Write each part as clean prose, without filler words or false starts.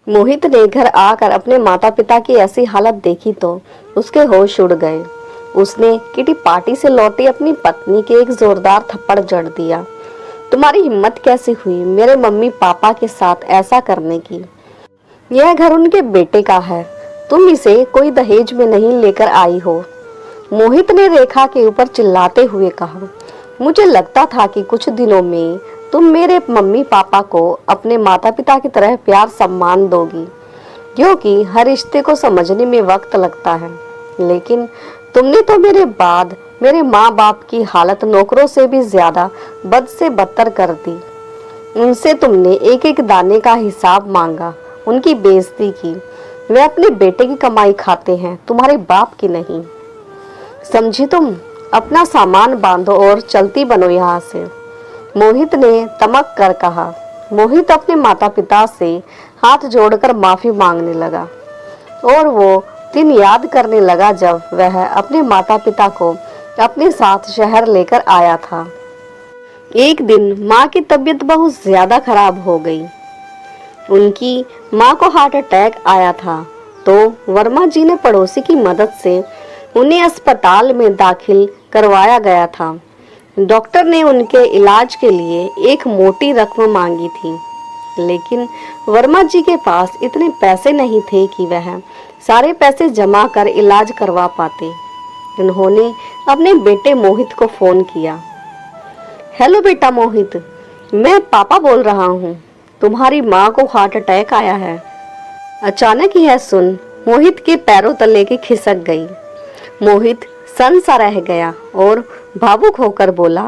मोहित ने घर आकर अपने माता पिता की ऐसी हालत देखी तो उसके होश उड़ गए। उसने किटी पार्टी से लौटी अपनी पत्नी के एक जोरदार थप्पड़ जड़ दिया। तुम्हारी हिम्मत कैसे हुई मेरे मम्मी पापा के साथ ऐसा करने की? यह घर उनके बेटे का है, तुम इसे कोई दहेज में नहीं लेकर आई हो। मोहित ने रेखा के ऊपर चिल्लाते हुए कहा, मुझे लगता था कि कुछ दिनों में तुम मेरे मम्मी पापा को अपने माता पिता की तरह प्यार सम्मान दोगी, क्योंकि हर रिश्ते को समझने में वक्त लगता है। लेकिन तुमने तो मेरे बाद मेरे माँ बाप की हालत नौकरों से भी ज्यादा बद से बदतर कर दी। उनसे तुमने एक एक दाने का हिसाब मांगा, उनकी बेइज्जती की। वे अपने बेटे की कमाई खाते हैं, तुम्हारे बाप की नहीं। समझी तुम? अपना सामान बांधो और चलती बनो यहाँ से, मोहित ने तमक कर कहा। मोहित अपने माता पिता से हाथ जोड़कर माफी मांगने लगा और वो दिन याद करने लगा जब वह अपने माता पिता को अपने साथ शहर लेकर आया था। एक दिन माँ की तबीयत बहुत ज्यादा खराब हो गई। उनकी माँ को हार्ट अटैक आया था तो वर्मा जी ने पड़ोसी की मदद से उन्हें अस्पताल में दाखिल करवाया गया था। डॉक्टर ने उनके इलाज के लिए एक मोटी रकम मांगी थी, लेकिन वर्मा जी के पास इतने पैसे नहीं थे कि वह सारे पैसे जमा कर इलाज करवा पाते। उन्होंने अपने बेटे मोहित को फोन किया। हेलो बेटा मोहित, मैं पापा बोल रहा हूँ, तुम्हारी माँ को हार्ट अटैक आया है। अचानक यह सुन मोहित के पैरों तले की खिसक गई। मोहित सन सा रह गया और भावुक होकर बोला,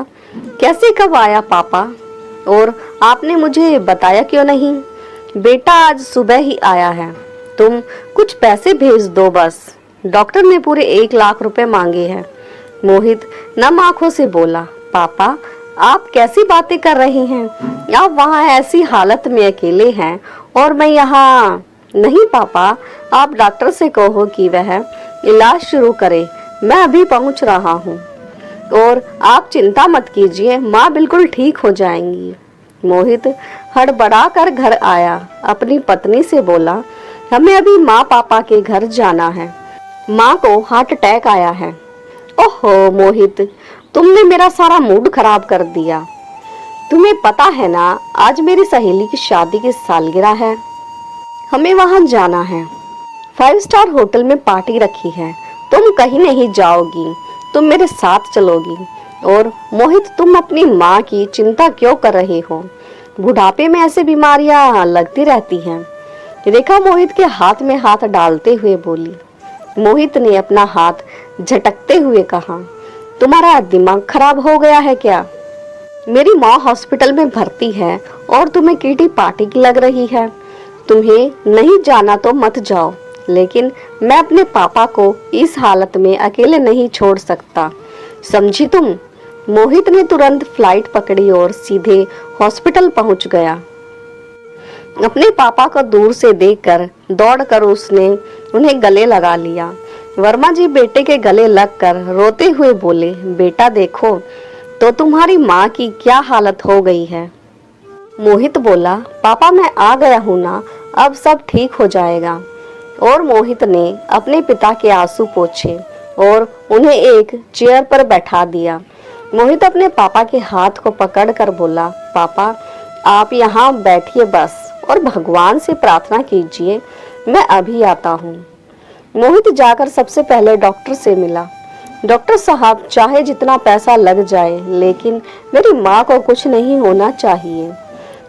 कैसे कब आया पापा, और आपने मुझे बताया क्यों नहीं? बेटा आज सुबह ही आया है, तुम कुछ पैसे भेज दो बस। डॉक्टर ने पूरे 1 लाख रुपए मांगे हैं। मोहित नम आंखों से बोला, पापा आप कैसी बातें कर रही हैं? आप वहाँ ऐसी हालत में अकेले हैं और मैं यहाँ। नहीं पापा, आप डॉक्टर से कहो कि वह इलाज शुरू करे, मैं अभी पहुंच रहा हूँ। और आप चिंता मत कीजिए, माँ बिल्कुल ठीक हो जाएंगी। मोहित हड़बड़ा कर घर आया, अपनी पत्नी से बोला, हमें अभी माँ पापा के घर जाना है, माँ को हार्ट अटैक आया है। ओहो मोहित, तुमने मेरा सारा मूड खराब कर दिया। तुम्हें पता है ना, आज मेरी सहेली की शादी की सालगिरह है, हमें वहां जाना है। 5 स्टार होटल में पार्टी रखी है, तुम कहीं नहीं जाओगी, तुम मेरे साथ चलोगी। और मोहित, तुम अपनी माँ की चिंता क्यों कर रहे हो? बुढ़ापे में ऐसे बीमारियां लगती रहती हैं। रेखा मोहित के हाथ में हाथ डालते हुए बोली। मोहित ने अपना हाथ झटकते हुए कहा, तुम्हारा दिमाग खराब हो गया है क्या? मेरी माँ हॉस्पिटल में भर्ती है और तुम्हें किटी पार्टी की लग रही है। तुम्हें नहीं जाना तो मत जाओ, लेकिन मैं अपने पापा को इस हालत में अकेले नहीं छोड़ सकता, समझी तुम? मोहित ने तुरंत फ्लाइट पकड़ी और सीधे हॉस्पिटल पहुंच गया। अपने पापा को दूर से देखकर दौड़कर उसने उन्हें गले लगा लिया। वर्मा जी बेटे के गले लगकर रोते हुए बोले, बेटा देखो तो तुम्हारी माँ की क्या हालत हो गई है। मोहित बोला, पापा मैं आ गया हूँ ना, अब सब ठीक हो जाएगा। और मोहित ने अपने पिता के आंसू पोंछे और उन्हें एक चेयर पर बैठा दिया। मोहित अपने पापा के हाथ को पकड़कर बोला, पापा आप यहाँ बैठिए बस और भगवान से प्रार्थना कीजिए, मैं अभी आता हूँ। मोहित जाकर सबसे पहले डॉक्टर से मिला। डॉक्टर साहब, चाहे जितना पैसा लग जाए, लेकिन मेरी माँ को कुछ नहीं होना चाहिए।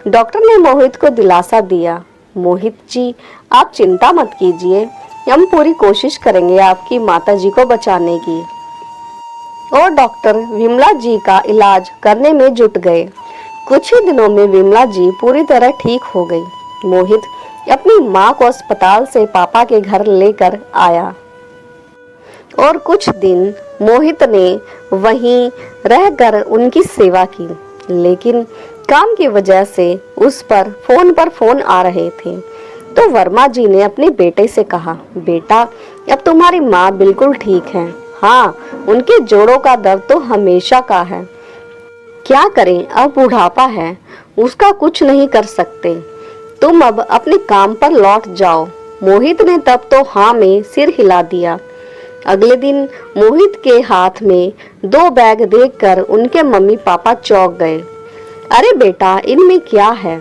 डॉक्टर ने मोहित को दिलासा दिया। मोहित जी आप चिंता मत कीजिए, हम पूरी कोशिश करेंगे आपकी माताजी को बचाने की। और डॉक्टर विमला जी का इलाज करने में जुट गए। कुछ ही दिनों में विमला जी पूरी तरह ठीक हो गई। मोहित अपनी माँ को अस्पताल से पापा के घर लेकर आया और कुछ दिन मोहित ने वहीं रहकर उनकी सेवा की, लेकिन काम की वजह से उस पर फोन आ रहे थे। तो वर्मा जी ने अपने बेटे से कहा, बेटा अब तुम्हारी माँ बिल्कुल ठीक है। हाँ, उनके जोड़ों का दर्द तो हमेशा का है, क्या करें अब बुढ़ापा है, उसका कुछ नहीं कर सकते। तुम अब अपने काम पर लौट जाओ। मोहित ने तब तो हाँ में सिर हिला दिया। अगले दिन मोहित के हाथ में 2 बैग देखकर उनके मम्मी पापा चौंक गए। अरे बेटा, इनमें क्या है?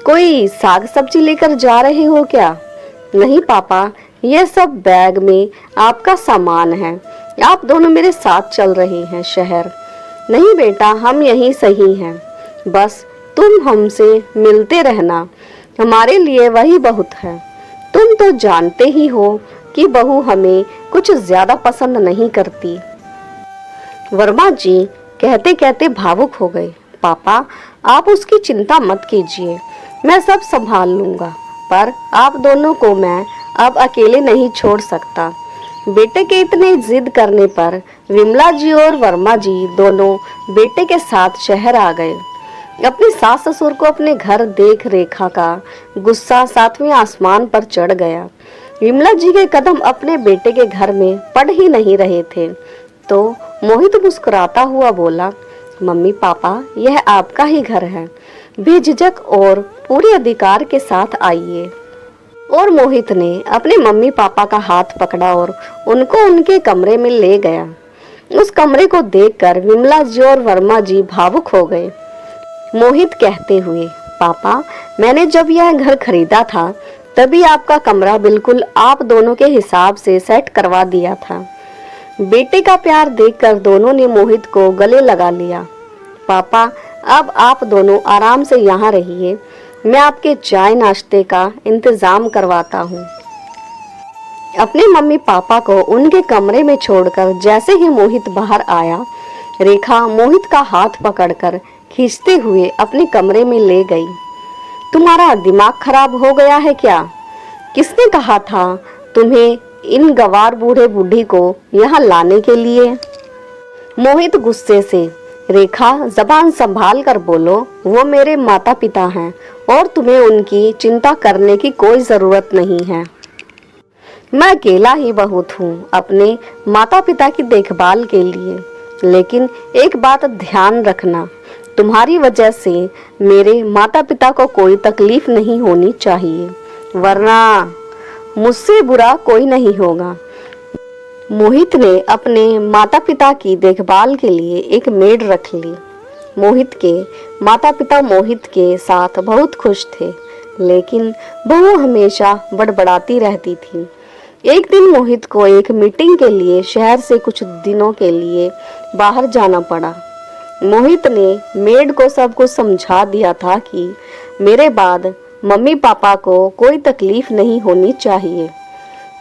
कोई साग सब्जी लेकर जा रहे हो क्या? नहीं पापा, यह सब बैग में आपका सामान है। आप दोनों मेरे साथ चल रहे हैं शहर। नहीं बेटा, हम यहीं सही हैं। बस तुम हमसे मिलते रहना, हमारे लिए वही बहुत है। तुम तो जानते ही हो कि बहू हमें कुछ ज्यादा पसंद नहीं करती। वर्मा जी कहते कहते भावुक हो गए। पापा, आप उसकी चिंता मत कीजिए, मैं सब संभाल लूंगा, पर आप दोनों को मैं अब अकेले नहीं छोड़ सकता। बेटे के इतने जिद करने पर विमला जी और वर्मा जी दोनों बेटे के साथ शहर आ गए। अपने सास ससुर को अपने घर देख रेखा का गुस्सा 7वें आसमान पर चढ़ गया। विमला जी के कदम अपने बेटे के घर में पड़ ही नहीं रहे थे तो मोहित मुस्कुराता हुआ बोला, मम्मी पापा, यह आपका ही घर है, बेझिझक और पूरे अधिकार के साथ आइए। और मोहित ने अपने मम्मी पापा का हाथ पकड़ा और उनको उनके कमरे में ले गया। उस कमरे को देखकर विमला जी और वर्मा जी भावुक हो गए। मोहित कहते हुए, पापा, मैंने जब यह घर खरीदा था तभी आपका कमरा बिल्कुल आप दोनों के हिसाब से सेट करवा दिया था। बेटे का प्यार देखकर दोनों ने मोहित को गले लगा लिया। पापा, अब आप दोनों आराम से यहाँ रहिए, मैं आपके चाय नाश्ते का इंतजाम करवाता हूँ। अपने मम्मी पापा को उनके कमरे में छोड़कर जैसे ही मोहित बाहर आया, रेखा मोहित का हाथ पकड़कर खींचते हुए अपने कमरे में ले गई। तुम्हारा दिमाग खराब हो गया है क्या? किसने कहा था तुम्हें इन गवार बूढ़े बूढ़ी को यहाँ लाने के लिए? मोहित गुस्से से, रेखा जबान संभाल कर बोलो, वो मेरे माता पिता हैं और तुम्हें उनकी चिंता करने की कोई जरूरत नहीं है। मैं अकेला ही बहुत हूँ अपने माता पिता की देखभाल के लिए, लेकिन एक बात ध्यान रखना, तुम्हारी वजह से मेरे माता पिता को कोई तकलीफ नहीं होनी चाहिए, वरना मुझसे बुरा कोई नहीं होगा। मोहित ने अपने माता पिता की देखभाल के लिए एक मेड रख ली। मोहित के माता पिता मोहित के साथ बहुत खुश थे, लेकिन बहू हमेशा बड़बड़ाती रहती थी। एक दिन मोहित को एक मीटिंग के लिए शहर से कुछ दिनों के लिए बाहर जाना पड़ा। मोहित ने मेड को सब कुछ समझा दिया था कि मेरे बाद मम्मी पापा को कोई तकलीफ नहीं होनी चाहिए।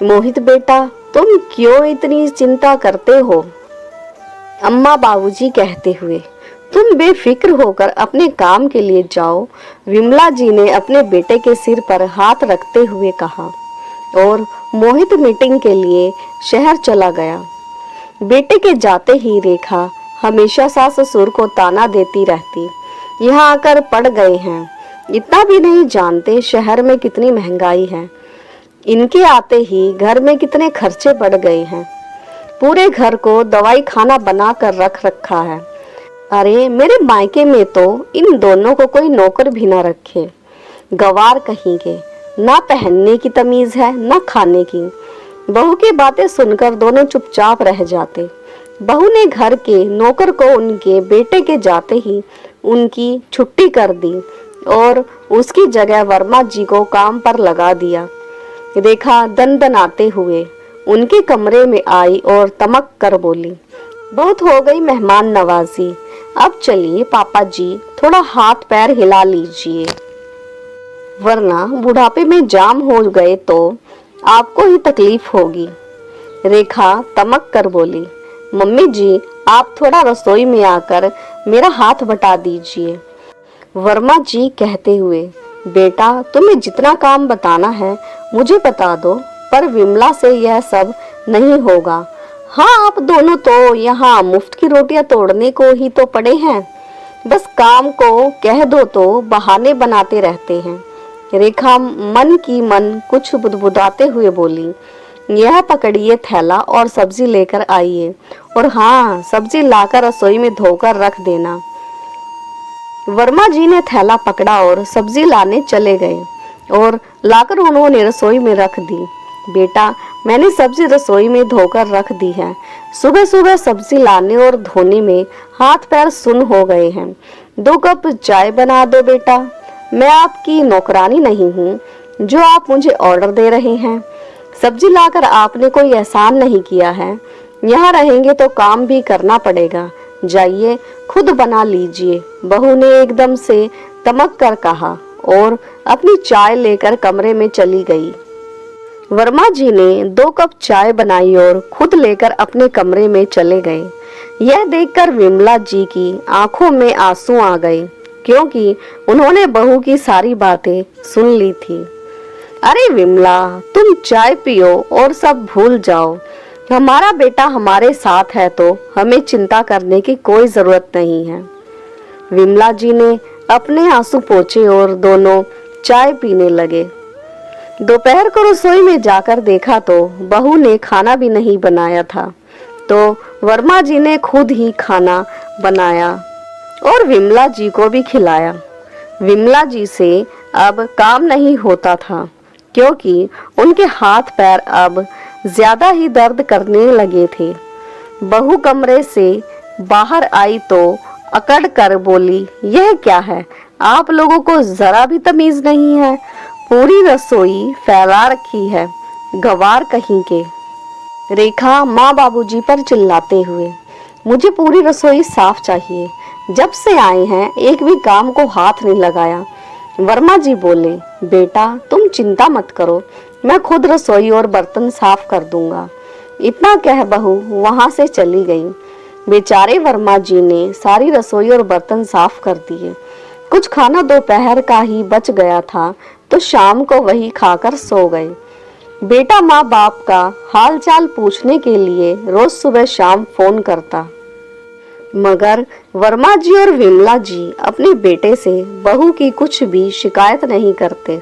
मोहित बेटा, तुम क्यों इतनी चिंता करते हो? अम्मा बाबूजी कहते हुए, तुम बेफिक्र होकर अपने काम के लिए जाओ, विमला जी ने अपने बेटे के सिर पर हाथ रखते हुए कहा। और मोहित मीटिंग के लिए शहर चला गया। बेटे के जाते ही रेखा हमेशा सास ससुर को ताना देती रहती, यहाँ आकर पड़ गए हैं, इतना भी नहीं जानते शहर में कितनी महंगाई है, इनके आते ही घर में कितने खर्चे बढ़ गए हैं, पूरे घर को दवाई खाना बना कर रख रखा है। अरे मेरे मायके में तो इन दोनों को कोई नौकर भी ना रखे, गवार कहेंगे, ना पहनने की तमीज है ना खाने की। बहू की बातें सुनकर दोनों चुपचाप रह जाते। बहू ने घर के नौकर को उनके बेटे के जाते ही उनकी छुट्टी कर दी और उसकी जगह वर्मा जी को काम पर लगा दिया। रेखा दनदनाते हुए उनके कमरे में आई और तमक कर बोली, बहुत हो गई मेहमान नवाजी, अब चलिए पापा जी, थोड़ा हाथ पैर हिला लीजिए, वरना बुढ़ापे में जाम हो गए तो आपको ही तकलीफ होगी। रेखा तमक कर बोली, मम्मी जी, आप थोड़ा रसोई में आकर मेरा हाथ बटा दीजिए। वर्मा जी कहते हुए, बेटा तुम्हें जितना काम बताना है मुझे बता दो, पर विमला से यह सब नहीं होगा। हाँ, आप दोनों तो यहाँ मुफ्त की रोटियां तोड़ने को ही तो पड़े हैं, बस काम को कह दो तो बहाने बनाते रहते हैं। रेखा मन की मन कुछ बुदबुदाते हुए बोली, यह पकड़िए थैला और सब्जी लेकर आइए, और हाँ, सब्जी लाकर रसोई में धोकर रख देना। वर्मा जी ने थैला पकड़ा और सब्जी लाने चले गए और लाकर उन्होंने रसोई में रख दी। बेटा, मैंने सब्जी रसोई में धोकर रख दी है। सुबह सुबह सब्जी लाने और धोने में हाथ पैर सुन्न हो गए हैं। 2 कप चाय बना दो बेटा। मैं आपकी नौकरानी नहीं हूँ जो आप मुझे ऑर्डर दे रहे हैं। सब्जी लाकर आपने कोई एहसान नहीं किया है। यहाँ रहेंगे तो काम भी करना पड़ेगा। जाइए, खुद बना लीजिए, बहू ने एकदम से तमक कर कहा और अपनी चाय लेकर कमरे में चली गई। वर्मा जी ने 2 कप चाय बनाई और खुद लेकर अपने कमरे में चले गए। यह देखकर विमला जी की आंखों में आंसू आ गए, क्योंकि उन्होंने बहू की सारी बातें सुन ली थी। अरे विमला, तुम चाय पियो और सब भूल जाओ। हमारा बेटा हमारे साथ है तो हमें चिंता करने की कोई जरूरत नहीं है। विमला जी ने अपने आंसू पोंछे और दोनों चाय पीने लगे। दोपहर को रसोई में जाकर देखा तो बहू ने खाना भी नहीं बनाया था, तो वर्मा जी ने खुद ही खाना बनाया और विमला जी को भी खिलाया। विमला जी से अब काम नहीं होता था, क्योंकि उनके हाथ पैर अब ज्यादा ही दर्द करने लगे थे। बहू कमरे से बाहर आई तो अकड़ कर बोली, यह क्या है? आप लोगों को जरा भी तमीज नहीं है। पूरी रसोई फैला रखी है, गवार कहीं के। रेखा माँ बाबूजी पर चिल्लाते हुए, मुझे पूरी रसोई साफ चाहिए। जब से आए हैं एक भी काम को हाथ नहीं लगाया। वर्मा जी बोले, बेटा तुम चिंता मत करो, मैं खुद रसोई और बर्तन साफ कर दूंगा। इतना कह बहू वहां से चली गई। बेचारे वर्मा जी ने सारी रसोई और बर्तन साफ कर दिए। कुछ खाना दोपहर का ही बच गया था तो शाम को वही खाकर सो गए। बेटा माँ बाप का हालचाल पूछने के लिए रोज सुबह शाम फोन करता, मगर वर्मा जी और विमला जी अपने बेटे से बहू की कुछ भी शिकायत नहीं करते।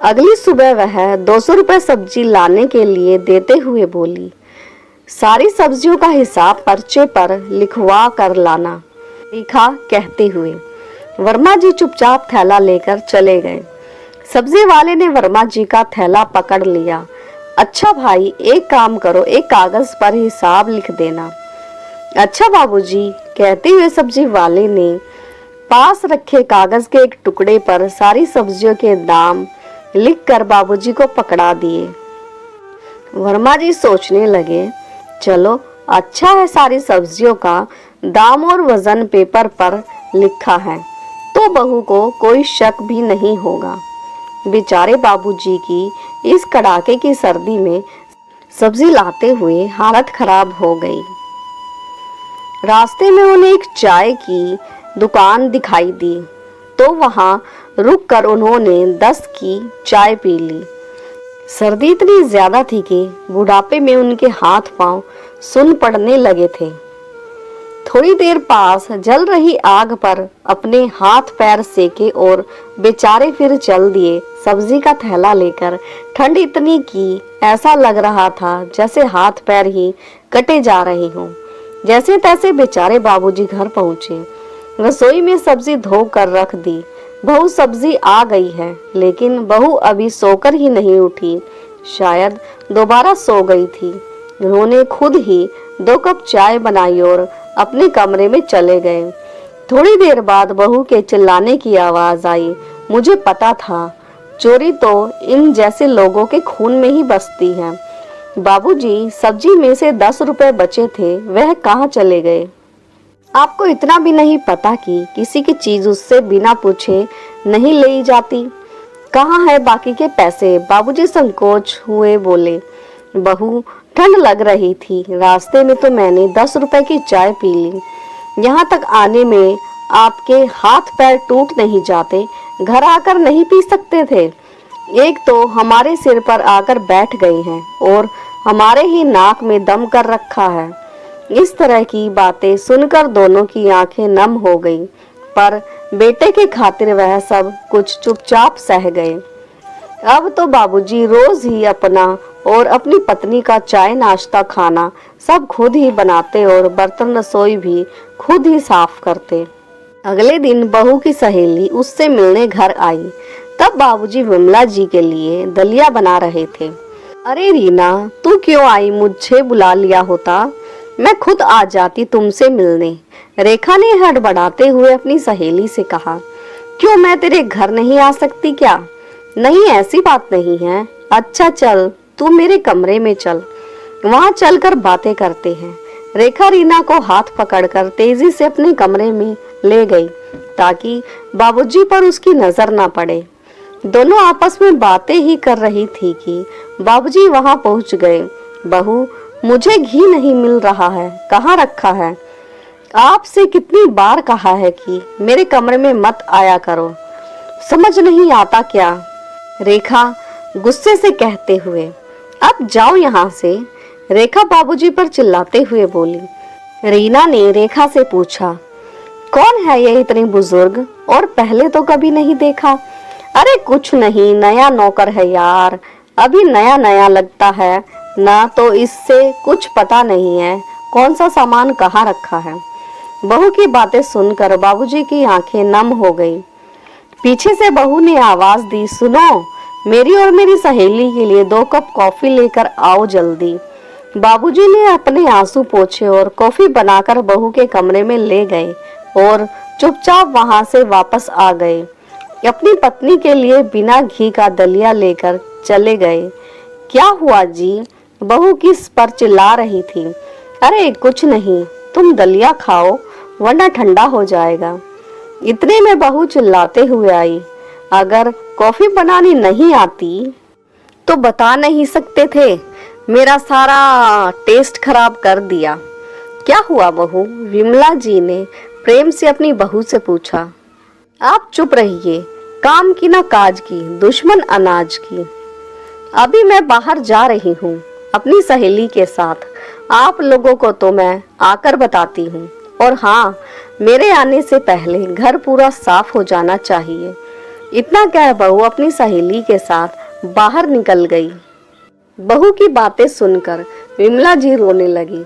अगली सुबह वह 200 रुपए सब्जी लाने के लिए देते हुए बोली, सारी सब्जियों का हिसाब पर्चे पर लिखवा कर लाना। रेखा कहते हुए वर्मा जी चुपचाप थैला लेकर चले गए। सब्जी वाले ने वर्मा जी का थैला पकड़ लिया। अच्छा भाई, एक काम करो, एक कागज पर हिसाब लिख देना। अच्छा बाबूजी, कहते हुए सब्जी वाले ने पास रखे कागज के एक टुकड़े पर सारी सब्जियों के दाम लिखकर बाबूजी को पकड़ा दिए। वर्मा जी सोचने लगे, चलो अच्छा है, सारी सब्जियों का दाम और वजन पेपर पर लिखा है तो बहू को कोई शक भी नहीं होगा। बेचारे बाबूजी की इस कड़ाके की सर्दी में सब्जी लाते हुए हालत खराब हो गई। रास्ते में उन्हें एक चाय की दुकान दिखाई दी तो वहां रुककर उन्होंने 10 की चाय पी ली। सर्दी इतनी ज्यादा थी कि बुढ़ापे में उनके हाथ पांव सुन्न पड़ने लगे थे। थोड़ी देर पास जल रही आग पर अपने हाथ पैर सेके और बेचारे फिर चल दिए, सब्जी का थैला लेकर। ठंड इतनी की ऐसा लग रहा था जैसे हाथ पैर ही कटे जा रहे हों। जैसे तैसे बेचारे बाबूजी घर पहुंचे। रसोई में सब्जी धो कर रख दी। बहू सब्जी आ गई है, लेकिन बहू अभी सोकर ही नहीं उठी, शायद दोबारा सो गई थी। उन्होंने खुद ही 2 कप चाय बनाई और अपने कमरे में चले गए। थोड़ी देर बाद बहू के चिल्लाने की आवाज आई। मुझे पता था, चोरी तो इन जैसे लोगों के खून में ही बसती है। बाबूजी, सब्जी में से 10 रुपए बचे थे, वह कहाँ चले गए? आपको इतना भी नहीं पता कि किसी की चीज उससे बिना पूछे नहीं ली जाती? कहाँ है बाकी के पैसे? बाबूजी संकोच हुए बोले। बहू, ठंड लग रही थी, रास्ते में तो मैंने 10 रुपए की चाय पी ली। यहाँ तक आने में आपके हाथ पैर टूट नहीं जाते? घर आकर नहीं पी सकते थे? एक तो हमारे सिर पर आकर बैठ गए हैं और हमारे ही नाक में दम कर रखा है। इस तरह की बातें सुनकर दोनों की आंखें नम हो गई, पर बेटे के खातिर वह सब कुछ चुपचाप सह गए। अब तो बाबूजी रोज ही अपना और अपनी पत्नी का चाय नाश्ता खाना सब खुद ही बनाते और बर्तन रसोई भी खुद ही साफ करते। अगले दिन बहू की सहेली उससे मिलने घर आई। तब बाबूजी विमला जी के लिए दलिया बना रहे थे। अरे रीना, तू क्यों आई? मुझे बुला लिया होता, मैं खुद आ जाती तुमसे मिलने। रेखा ने हड़बड़ाते हुए अपनी सहेली से कहा। क्यों, मैं तेरे घर नहीं आ सकती क्या? नहीं, ऐसी बात नहीं है। अच्छा चल, तू मेरे कमरे में चल, वहां चलकर बातें करते हैं। रेखा रीना को हाथ पकड़कर तेजी से अपने कमरे में ले गई ताकि बाबूजी पर उसकी नजर ना पड़े। दोनों आपस में बातें ही कर रही थी कि बाबूजी वहां पहुंच गए। बहू, मुझे घी नहीं मिल रहा है, कहाँ रखा है? आपसे कितनी बार कहा है कि मेरे कमरे में मत आया करो, समझ नहीं आता क्या? रेखा गुस्से से कहते हुए। अब जाओ यहाँ से, रेखा बाबूजी पर चिल्लाते हुए बोली। रीना ने रेखा से पूछा, कौन है ये इतनी बुजुर्ग, और पहले तो कभी नहीं देखा? अरे कुछ नहीं, नया नौकर है यार, अभी नया नया लगता है ना, तो इससे कुछ पता नहीं है कौन सा सामान कहाँ रखा है। बहू की बातें सुनकर बाबूजी की आंखें नम हो गई। पीछे से बहू ने आवाज दी, सुनो, मेरी और मेरी सहेली के लिए 2 कप कॉफी लेकर आओ जल्दी। बाबूजी ने अपने आंसू पोंछे और कॉफी बनाकर बहू के कमरे में ले गए और चुपचाप वहां से वापस आ गए। अपनी पत्नी के लिए बिना घी का दलिया लेकर चले गए। क्या हुआ जी? बहू किस पर चिल्ला रही थी। अरे कुछ नहीं, तुम दलिया खाओ वरना ठंडा हो जाएगा। इतने में बहू चिल्लाते हुए आई, अगर कॉफी बनानी नहीं आती तो बता नहीं सकते थे? मेरा सारा टेस्ट खराब कर दिया। क्या हुआ बहू? विमला जी ने प्रेम से अपनी बहू से पूछा। आप चुप रहिए, काम की ना काज की, दुश्मन अनाज की। अभी मैं बाहर जा रही हूँ अपनी सहेली के साथ, आप लोगों को तो मैं आकर बताती हूँ। और हाँ, मेरे आने से पहले घर पूरा साफ हो जाना चाहिए। इतना कह बहू अपनी सहेली के साथ बाहर निकल गई। बहू की बातें सुनकर विमला जी रोने लगी।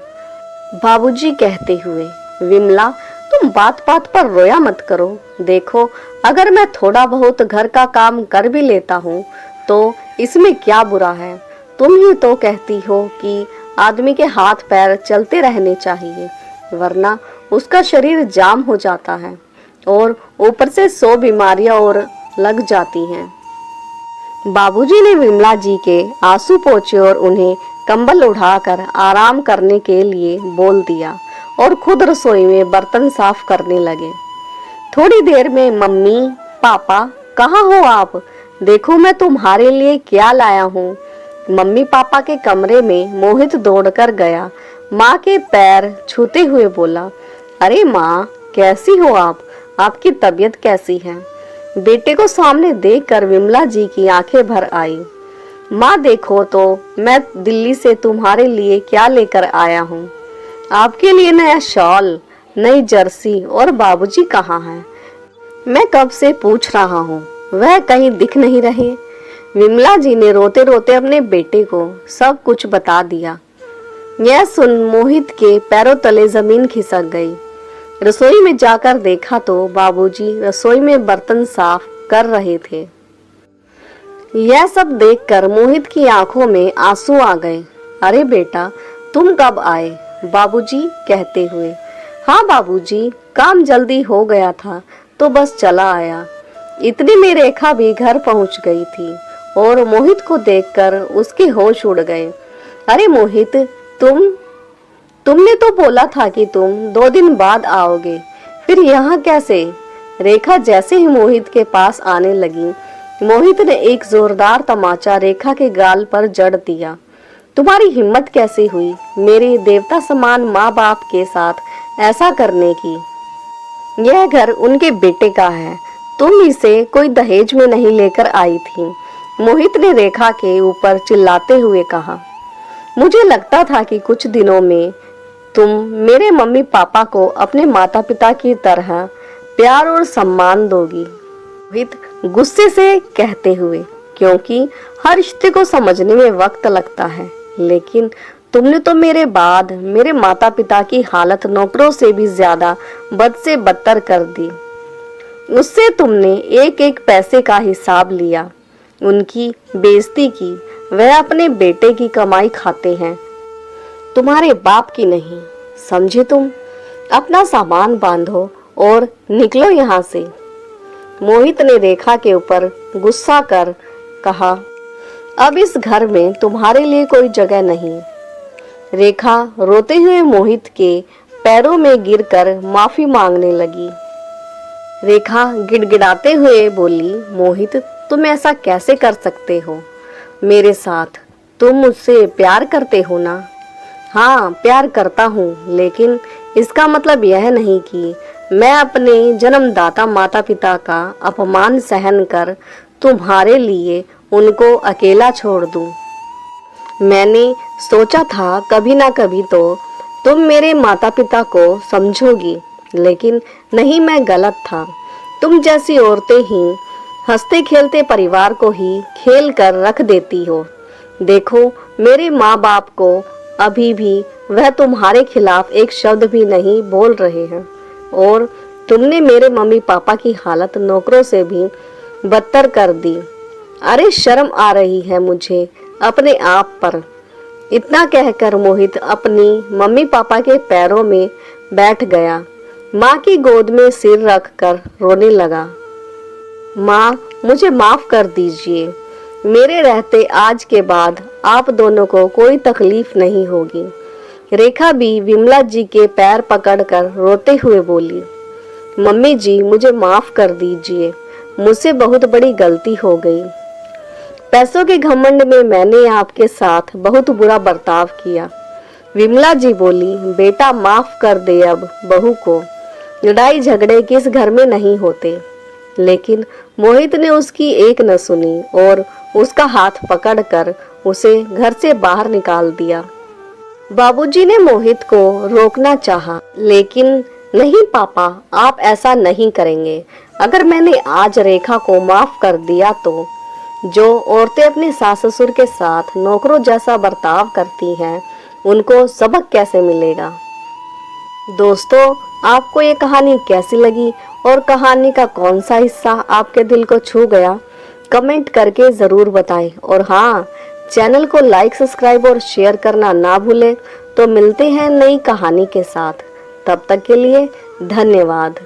बाबूजी कहते हुए, विमला तुम बात बात पर रोया मत करो। देखो, अगर मैं थोड़ा बहुत घर का काम कर भी लेता हूँ तो इसमें क्या बुरा है? तुम ही तो कहती हो कि आदमी के हाथ पैर चलते रहने चाहिए, वरना उसका शरीर जाम हो जाता है और ऊपर से 100 बीमारियां और लग जाती हैं। बाबूजी ने विमला जी के आंसू पोंछे और उन्हें कंबल उठाकर आराम करने के लिए बोल दिया और खुद रसोई में बर्तन साफ करने लगे। थोड़ी देर में, मम्मी, पापा, कहाँ हो आप? देखो मैं तुम्हारे लिए क्या लाया हूँ। मम्मी पापा के कमरे में मोहित दौड़कर गया, माँ के पैर छूते हुए बोला, अरे माँ, कैसी हो आप? आपकी तबीयत कैसी है? बेटे को सामने देखकर विमला जी की आंखें भर आई। माँ देखो तो मैं दिल्ली से तुम्हारे लिए क्या लेकर आया हूँ। आपके लिए नया शॉल, नई जर्सी। और बाबूजी कहाँ हैं? मैं कब से पूछ रहा हूँ, वह कहीं दिख नहीं रहे। विमला जी ने रोते रोते अपने बेटे को सब कुछ बता दिया। यह सुन मोहित के पैरों तले जमीन खिसक गई। रसोई में जाकर देखा तो बाबूजी रसोई में बर्तन साफ कर रहे थे। यह सब देखकर मोहित की आंखों में आंसू आ गए। अरे बेटा, तुम कब आए? बाबूजी कहते हुए। हाँ बाबूजी, काम जल्दी हो गया था तो बस चला आया। इतनी में रेखा भी घर पहुंच गई थी और मोहित को देखकर उसके होश उड़ गए। अरे मोहित, तुमने तो बोला था कि तुम 2 दिन बाद आओगे, फिर यहाँ कैसे? रेखा जैसे ही मोहित के पास आने लगी, मोहित ने एक जोरदार तमाचा रेखा के गाल पर जड़ दिया। तुम्हारी हिम्मत कैसे हुई मेरे देवता समान माँ बाप के साथ ऐसा करने की? यह घर उनके बेटे का है, तुम इसे कोई दहेज में नहीं लेकर आई थी। मोहित ने रेखा के ऊपर चिल्लाते हुए कहा। मुझे लगता था कि कुछ दिनों में तुम मेरे मम्मी पापा को अपने माता पिता की तरह प्यार और सम्मान दोगी। मोहित गुस्से से कहते हुए, क्योंकि हर रिश्ते को समझने में वक्त लगता है, लेकिन तुमने तो मेरे बाद मेरे माता पिता की हालत नौकरों से भी ज्यादा बद से बदतर कर दी। उससे तुमने एक एक पैसे का हिसाब लिया, उनकी बेइज्जती की। वह अपने बेटे की कमाई खाते हैं, तुम्हारे बाप की नहीं। समझे तुम? अपना सामान बांधो और निकलो यहाँ से। मोहित ने रेखा के ऊपर गुस्सा कर कहा, अब इस घर में तुम्हारे लिए कोई जगह नहीं। रेखा रोते हुए मोहित के पैरों में गिरकर माफी मांगने लगी। रेखा गिड़गिड़ाते हुए बोली, मोहित तुम ऐसा कैसे कर सकते हो मेरे साथ? तुम मुझसे प्यार करते हो ना? हाँ, प्यार करता हूँ, लेकिन इसका मतलब यह नहीं कि मैं अपने जन्मदाता माता पिता का अपमान सहन कर तुम्हारे लिए उनको अकेला छोड़ दूँ। मैंने सोचा था कभी ना कभी तो तुम मेरे माता पिता को समझोगी, लेकिन नहीं, मैं गलत था। तुम जैसी औरतें ही हंसते खेलते परिवार को ही खेल कर रख देती हो। देखो, मेरे माँ बाप को अभी भी वह तुम्हारे खिलाफ एक शब्द भी नहीं बोल रहे हैं, और तुमने मेरे मम्मी पापा की हालत नौकरों से भी बदतर कर दी। अरे शर्म आ रही है मुझे अपने आप पर। इतना कहकर मोहित अपनी मम्मी पापा के पैरों में बैठ गया। माँ की गोद में सिर रख कर रोने लगा। माँ, मुझे माफ कर दीजिए। मेरे रहते आज के बाद आप दोनों को कोई तकलीफ नहीं होगी। रेखा भी विमला जी के पैर पकड़कर रोते हुए बोली, मम्मी जी, मुझे माफ कर दीजिए, मुझसे बहुत बड़ी गलती हो गई। पैसों के घमंड में मैंने आपके साथ बहुत बुरा बर्ताव किया। विमला जी बोली, बेटा माफ कर दे अब बहू को। लड़ाई झगड़े किस घर में नहीं होते। लेकिन मोहित ने उसकी एक न सुनी और उसका हाथ पकड़कर उसे घर से बाहर निकाल दिया। बाबूजी ने मोहित को रोकना चाहा, लेकिन नहीं पापा, आप ऐसा नहीं करेंगे। अगर मैंने आज रेखा को माफ कर दिया तो जो औरतें अपने सास ससुर के साथ नौकरों जैसा बर्ताव करती हैं, उनको सबक कैसे मिलेगा। दोस्तों, आपको ये कहानी कैसी लगी और कहानी का कौन सा हिस्सा आपके दिल को छू गया, कमेंट करके ज़रूर बताएं। और हाँ, चैनल को लाइक, सब्सक्राइब और शेयर करना ना भूलें। तो मिलते हैं नई कहानी के साथ। तब तक के लिए धन्यवाद।